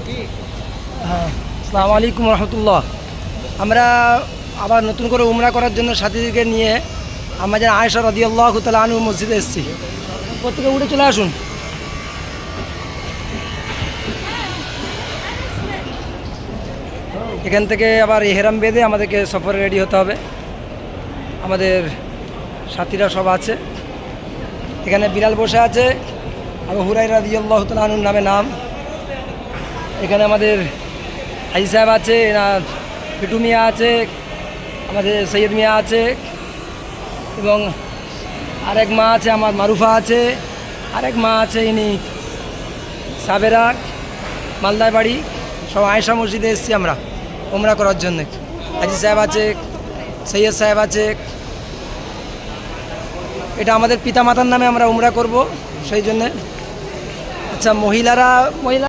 হ্যাঁ, আসসালামু আলাইকুম রহমতুল্লাহ। আমরা আবার নতুন করে উমরা করার জন্য সাথীদেরকে নিয়ে আমাদের আয়েশা রাদিয়াল্লাহু তাআলা আনহা মসজিদে এসেছি। প্রত্যেকে উঠে চলে আসুন। এখান থেকে আবার এহরাম বেঁধে আমাদেরকে সফরে রেডি হতে হবে। আমাদের সাথীরা সব আছে। এখানে বিলাল বসে আছে, আবু হুরায়রা রাদিয়াল্লাহু তাআলা আনহুর নাম। এখানে আমাদের হাজি সাহেব আছে, পিটু মিয়া আছে, আমাদের সৈয়দ মিয়া আছে, এবং আরেক মা আছে, আমার মারুফা আছে, আরেক মা আছে, ইনি সাবেরা, মালদায় বাড়ি। সব আয়েশা মসজিদে এসেছি আমরা উমরা করার জন্য। হাজি সাহেব আছে, সৈয়দ সাহেব আছে। এটা আমাদের পিতামাতার নামে আমরা উমরা করব, সেই জন্যে। আচ্ছা, মহিলা